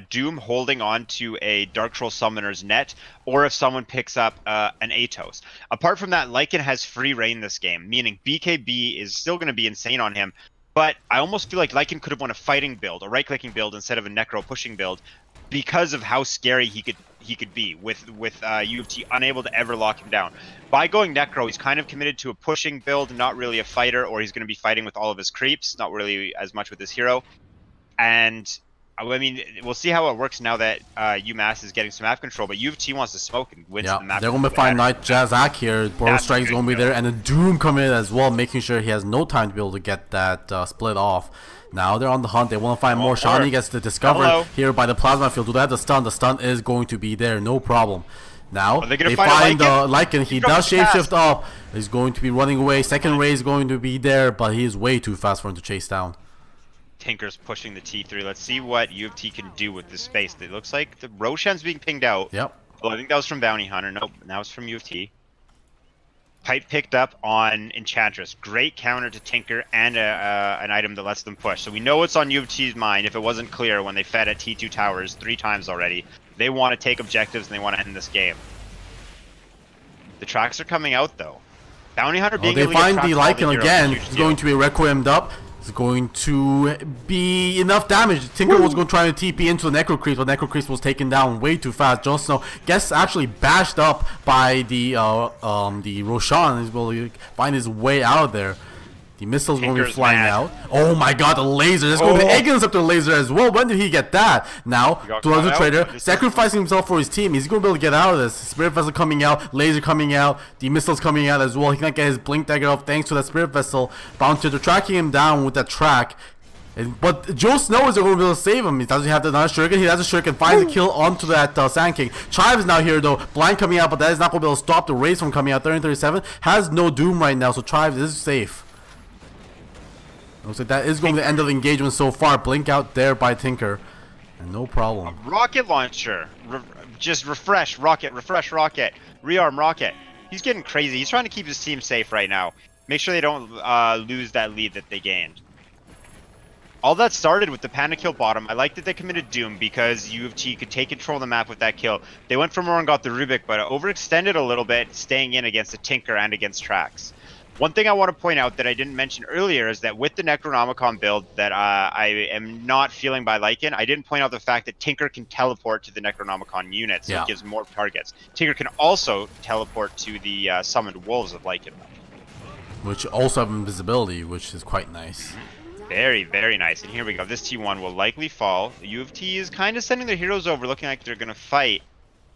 Doom holding on to a Dark Troll Summoner's net, or if someone picks up an Atos. Apart from that, Lycan has free reign this game, meaning BKB is still going to be insane on him. But I almost feel like Lycan could have won a fighting build, a right-clicking build instead of a Necro pushing build, because of how scary he could be with U of T unable to ever lock him down. By going Necro, he's kind of committed to a pushing build, not really a fighter, or he's going to be fighting with all of his creeps, not really as much with his hero. And I mean, we'll see how it works now that UMass is getting some map control, but U of T wants to smoke and win the map. They're going to find Night Jazzak here. Burrow Strike is going to be there, and the Doom coming in as well, making sure he has no time to be able to get that split off. Now they're on the hunt. They want to find more. Shani gets discovered here by the plasma field. Do they have the stun? The stun is going to be there, no problem. Now they find the Lycan. He does shapeshift up. He's going to be running away. Second ray is going to be there, but he is way too fast for him to chase down. Tinker's pushing the T3. Let's see what U of T can do with this space. It looks like the Roshan's being pinged out. Yep. Well, I think that was from Bounty Hunter. Nope, now it's from U of T. Pipe picked up on Enchantress. Great counter to Tinker and an item that lets them push. So we know what's on U of T's mind if it wasn't clear when they fed at T2 towers 3 times already. They want to take objectives and they want to end this game. The tracks are coming out though. Bounty Hunter being able to get they find the Lycan again. He's going to be requiem'd up. It's going to be enough damage. Tinker was going to try to TP into the Necro Creeps, but Necro Creeps was taken down way too fast. Jon Snow gets actually bashed up by the Roshan. He's able to find his way out of there. The missile's going to be flying out. Oh my god, the laser. There's going to be Interceptor laser as well. When did he get that? Now, the Trader sacrificing himself for his team. He's going to be able to get out of this. Spirit Vessel coming out. Laser coming out. The missile's coming out as well. He can't get his Blink Dagger off thanks to that Spirit Vessel. Bounty, they're tracking him down with that track. But Jon Snow is going to be able to save him. He doesn't have the Shuriken. He has a Shuriken. Finds a kill onto that Sand King. Chive is now here though. Blind coming out, but that is not going to be able to stop the race from coming out. 30-37. Has no Doom right now, so Chive is safe. Looks like that is going to the end of the engagement so far. Blink out there by Tinker. And no problem. A rocket launcher. Just refresh, rocket, rearm, rocket. He's getting crazy. He's trying to keep his team safe right now. Make sure they don't lose that lead that they gained. All that started with the Panda kill bottom. I like that they committed Doom because U of T could take control of the map with that kill. They went for more and got the Rubik, but overextended a little bit, staying in against the Tinker and against Trax. One thing I want to point out that I didn't mention earlier is that with the Necronomicon build that I am not feeling by Lycan, I didn't point out the fact that Tinker can teleport to the Necronomicon unit, so it gives more targets. Tinker can also teleport to the summoned wolves of Lycan, which also have invisibility, which is quite nice. Very, very nice. And here we go. This T1 will likely fall. The U of T is kind of sending their heroes over, looking like they're going to fight.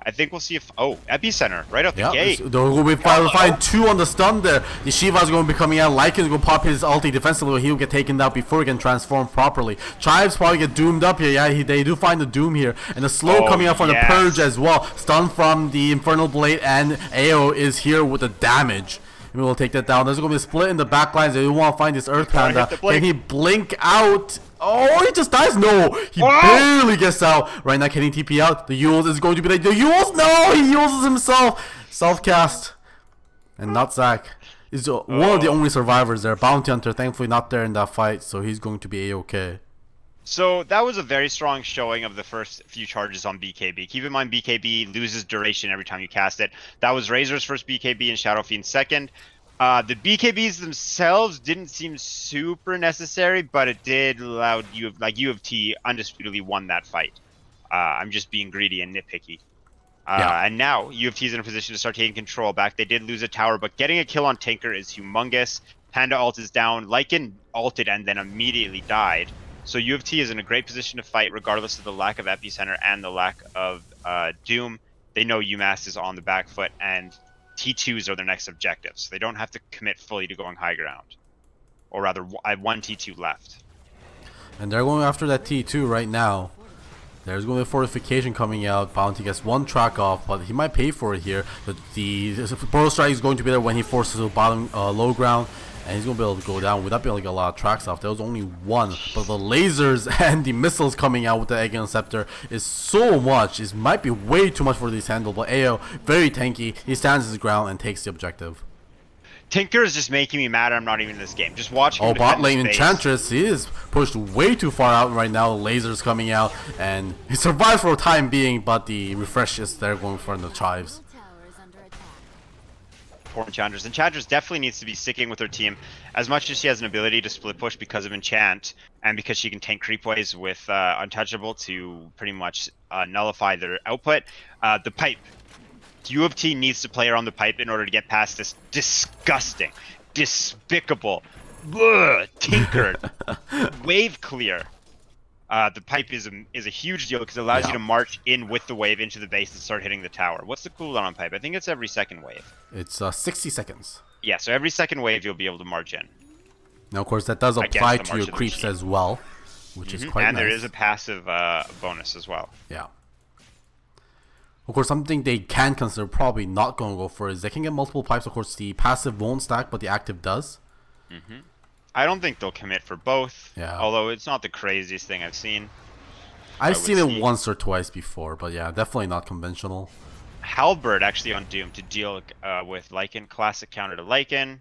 I think we'll see if... Oh, Epicenter, right out the gate. They're going to be find 2 on the stun there. The Shiva's going to be coming out. Lycan's going to pop his ulti defensively. He'll get taken down before he can transform properly. Chives probably get doomed up here. Yeah, they do find the Doom here. And the slow coming out from the Purge as well. Stun from the Infernal Blade, and AO is here with the damage. And we'll take that down. There's going to be a split in the backlines. They want to find this Earth Panda. Can he blink out? Oh, he just dies. No, he barely gets out. Right now, can he TP out? The Yules is going to be like, the Yules? No, he uses himself. Self-cast. And not Zach. He's one of the only survivors there. Bounty Hunter, thankfully not there in that fight, so he's going to be A-okay. So that was a very strong showing of the first few charges on BKB. Keep in mind BKB loses duration every time you cast it. That was Razor's first BKB and Shadow Fiend's second. The BKBs themselves didn't seem super necessary, but it did allow U of T undisputedly won that fight. I'm just being greedy and nitpicky. And now U of T is in a position to start taking control back. They did lose a tower, but getting a kill on Tinker is humongous. Panda ult is down. Lycan ulted and then immediately died. So U of T is in a great position to fight regardless of the lack of epicenter and the lack of Doom. They know UMass is on the back foot and T2s are their next objectives. So they don't have to commit fully to going high ground. Or rather, I have one T2 left. And they're going after that T2 right now. There's going to be a fortification coming out. Bounty gets one track off, but he might pay for it here. The Burrow Strike is going to be there when he forces the bottom low ground. And he's going to be able to go down without being like a lot of tracks off. There was only one. But the lasers and the missiles coming out with the Egg Scepter is so much. It might be way too much for these handle. But AO, very tanky. He stands his ground and takes the objective. Tinker is just making me mad I'm not even in this game. Just watching him bot lane Enchantress, he is pushed way too far out right now. Lasers coming out. And he survives for the time being. But the refresh is there going for the chives. Poor Enchantress. Enchantress definitely needs to be sticking with her team as much as she has an ability to split push because of Enchant and because she can tank creepways with Untouchable to pretty much nullify their output. The pipe. U of T needs to play around the pipe in order to get past this disgusting, despicable, tinkered wave clear. The pipe is a huge deal because it allows you to march in with the wave into the base and start hitting the tower. What's the cooldown on pipe? I think it's every second wave. It's 60 seconds. Yeah, so every second wave you'll be able to march in. Now, of course, that does apply to your creeps as well, which is quite nice. And there is a passive bonus as well. Yeah. Of course, something they can consider probably not going to go for is they can get multiple pipes. Of course, the passive won't stack, but the active does. I don't think they'll commit for both. Yeah. Although it's not the craziest thing I've seen. I've seen it once or twice before, but yeah, definitely not conventional. Halberd actually on Doom to deal with Lycan. Classic counter to Lycan.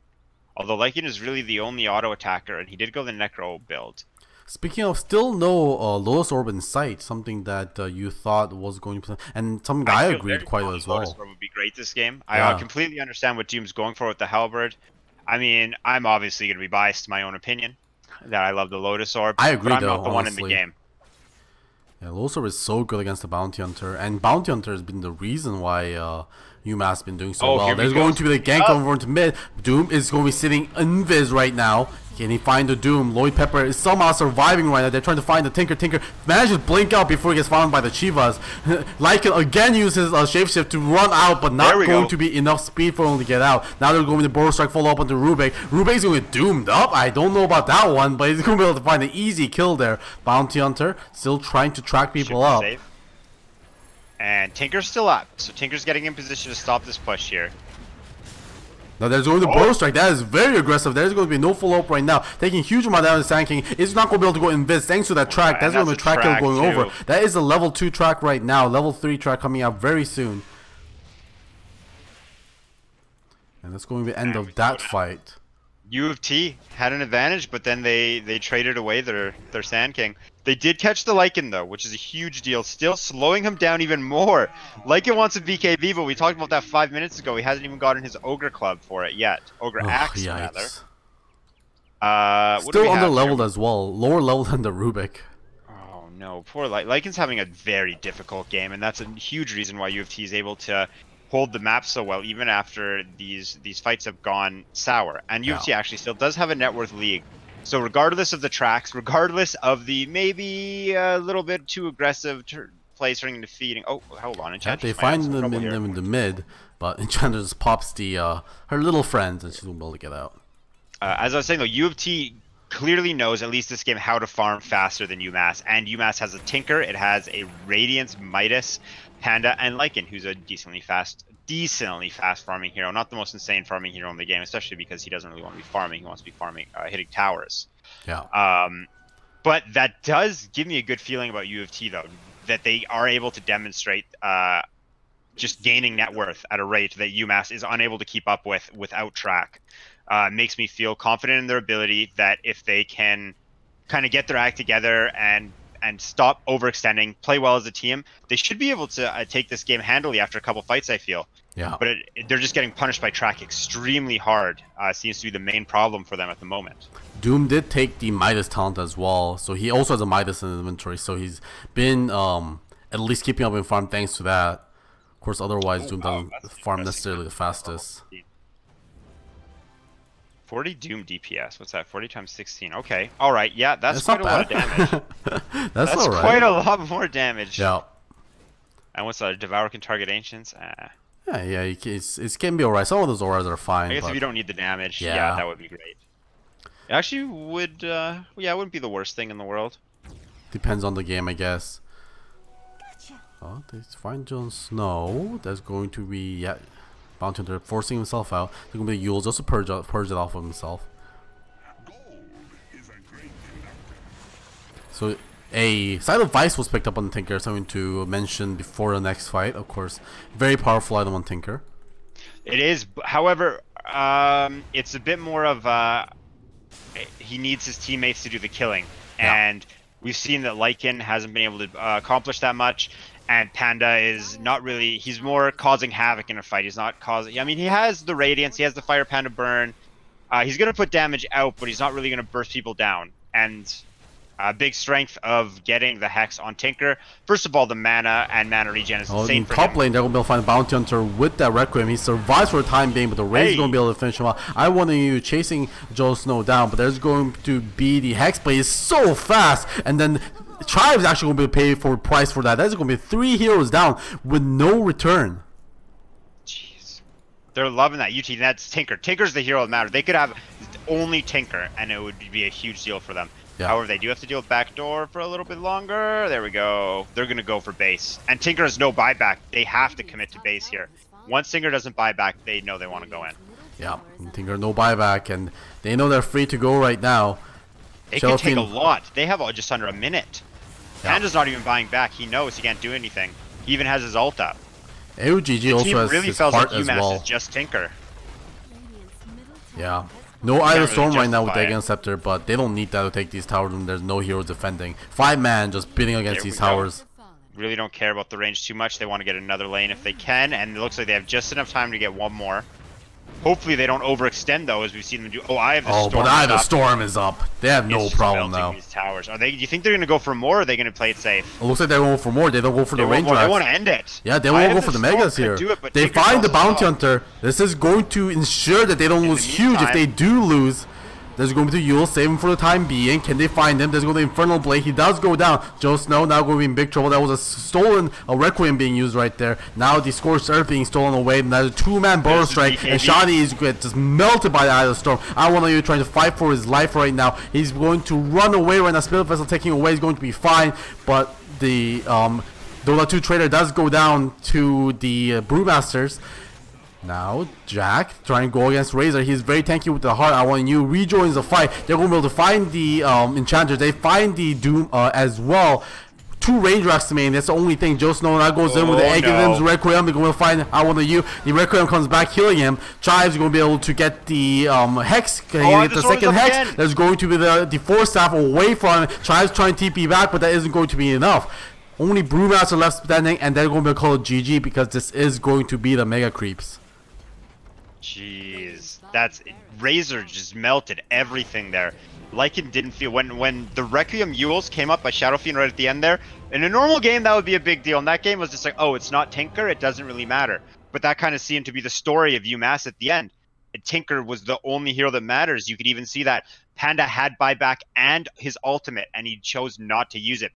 Although Lycan is really the only auto attacker, and he did go the Necro build. Speaking of, still no Lotus Orb in sight, something that you thought was going to, and something that I agreed quite as well. Lotus Orb would be great this game. I completely understand what Doom's going for with the Halberd. I mean, I'm obviously going to be biased to my own opinion that I love the Lotus Orb. I agree, but I'm though, not the one in the game. Yeah, Lotus Orb is so good against the Bounty Hunter, and Bounty Hunter has been the reason why UMass has been doing so well. There's going to be the gank over into mid. Doom is going to be sitting invis right now. Can he find the Doom? Lloyd Pepper is somehow surviving right now. They're trying to find the Tinker. Tinker manages to blink out before he gets found by the Chivas. Lycan again uses Shapeshift to run out, but not going to be enough speed for him to get out. Now they're going to Burrow Strike follow up onto Rubik. Rubik's going to get doomed up. I don't know about that one, but he's going to be able to find an easy kill there. Bounty Hunter still trying to track people up. Safe. And Tinker's still up. So Tinker's getting in position to stop this push here. Now there's going to Burrow Strike. That is very aggressive. There's going to be no follow-up right now. Taking a huge amount down the Sand King. It's not going to be able to go invis thanks to that track. That's going to be a track kill going over. That is a level 2 track right now. Level 3 track coming out very soon. And that's going to be the end of that fight. U of T had an advantage, but then they traded away their Sand King. They did catch the Lycan though, which is a huge deal. Still slowing him down even more. Lycan wants a BKB, but we talked about that 5 minutes ago. He hasn't even gotten his Ogre Club for it yet. Ogre Axe, rather. Still under-leveled as well. Lower level than the Rubik. Oh no, poor Lycan's having a very difficult game, and that's a huge reason why U of T is able to hold the map so well, even after these fights have gone sour. And U of T actually still does have a net worth league. So regardless of the tracks, regardless of the maybe a little bit too aggressive play starting defeating. Oh, hold on, Enchantress. They find them in the mid, but Enchantress pops the her little friends, and she's gonna be able to get out. As I was saying though, U of T clearly knows at least this game how to farm faster than UMass, and UMass has a Tinker, it has a Radiance, Midas, Panda, and Lycan, who's a decently fast farming hero. Not the most insane farming hero in the game, especially because he doesn't really want to be farming. He wants to be farming, hitting towers. Yeah. But that does give me a good feeling about U of T, though, that they are able to demonstrate just gaining net worth at a rate that UMass is unable to keep up with without track. Makes me feel confident in their ability that if they can kind of get their act together and stop overextending, play well as a team, they should be able to take this game handily after a couple fights, I feel. Yeah. But they're just getting punished by track extremely hard. Seems to be the main problem for them at the moment. Doom did take the Midas talent as well, so he also has a Midas in his inventory, so he's been at least keeping up in farm thanks to that. Of course, otherwise Doom doesn't farm necessarily the fastest. 40 Doom DPS. What's that? 40 times 16. Okay. All right. Yeah, that's quite a lot of damage. That's all right. Quite a lot more damage. Yeah. And what's that? Devour can target Ancients? Yeah, it can be alright. Some of those auras are fine. I guess but if you don't need the damage, yeah. yeah, that would be great. It actually would, yeah, it wouldn't be the worst thing in the world. Depends on the game, I guess. Oh, they find Jon Snow. That's going to be, yeah, Bounty Hunter forcing himself out. They're going to be Yule just to purge it off of himself. So a Silent Vice was picked up on the Tinker, something to mention before the next fight. Of course, very powerful item on Tinker. It is, however, it's a bit more of he needs his teammates to do the killing, and we've seen that Lycan hasn't been able to accomplish that much, and Panda is not really, he's more causing havoc in a fight. He's not causing, I mean, he has the Radiance, he has the Fire Panda burn, he's going to put damage out, but he's not really going to burst people down, and big strength of getting the Hex on Tinker. First of all, the mana and mana regen is insane for him. Top lane, they're going to be able to find Bounty Hunter with that Requiem. He survives for the time being, but the Raze is going to be able to finish him off. I wanted you chasing Jon Snow down, but there's going to be the Hex play. It's so fast, and then Tribe is actually going to be paid for price for that. That's going to be 3 heroes down with no return. Jeez. They're loving that UT. That's Tinker. Tinker's the hero that matters. They could have only Tinker, and it would be a huge deal for them. Yeah. However, they do have to deal with backdoor for a little bit longer. There we go. They're going to go for base. And Tinker has no buyback. They have to commit to base here. Once Tinker doesn't buy back, they know they want to go in. Yeah, Tinker no buyback, and they know they're free to go right now. They can take a lot. They have just under a minute. Panda's not even buying back. He knows he can't do anything. He even has his ult up. AOGG also has really his feels heart like as UMass well. is just Tinker. Yeah. No Idle Storm really right now with the Against Scepter, but they don't need that to take these towers when there's no hero defending. 5 man just bidding against these towers. Really don't care about the range too much. They want to get another lane if they can, and it looks like they have just enough time to get one more. Hopefully they don't overextend though, as we've seen them do. Oh, I have the Storm. But I have the Storm is up. They have no problem now. These towers. Are they? Do you think they're gonna go for more, or are they gonna play it safe? It looks like they're going for more. They don't go for the range. They want to end it. Yeah, they won't go for the megas here. They find the Bounty Hunter. This is going to ensure that they don't lose huge. If they do lose, there's going to be Yule, save him for the time being. Can they find him? There's going to be Infernal Blade. He does go down. Jon Snow now going to be in big trouble. That was a stolen Requiem being used right there. Now the Scorched Earth being stolen away. Now the 2-man Burrow Strike. And Shani is just melted by the Eye of the Storm. I want you trying to fight for his life right now. He's going to run away right now. Spirit Vessel taking away is going to be fine. But the Dota 2 Trader does go down to the Brewmasters. Now, Jack trying to go against Razor. He's very tanky with the heart. I want you rejoins the fight. They're going to be able to find the Enchanters. They find the Doom as well. 2 range racks to main. That's the only thing. Joe Snow now goes in with the Egg Requiem. They're going to find I want you. The Requiem comes back healing him. Chives going to be able to get the Hex. Get the second Hex. Again. There's going to be the Force Staff away from him. Chives trying to TP back, but that isn't going to be enough. Only Brewmaster left standing, and they're going to be called GG because this is going to be the Mega Creeps. Jeez, Razor just melted everything there. Lycan didn't feel when the Requiem Yules came up by Shadow Fiend right at the end there. In a normal game, that would be a big deal. And that game was just like, oh, it's not Tinker, it doesn't really matter. But that kind of seemed to be the story of UMass at the end. And Tinker was the only hero that matters. You could even see that Panda had buyback and his ultimate, and he chose not to use it.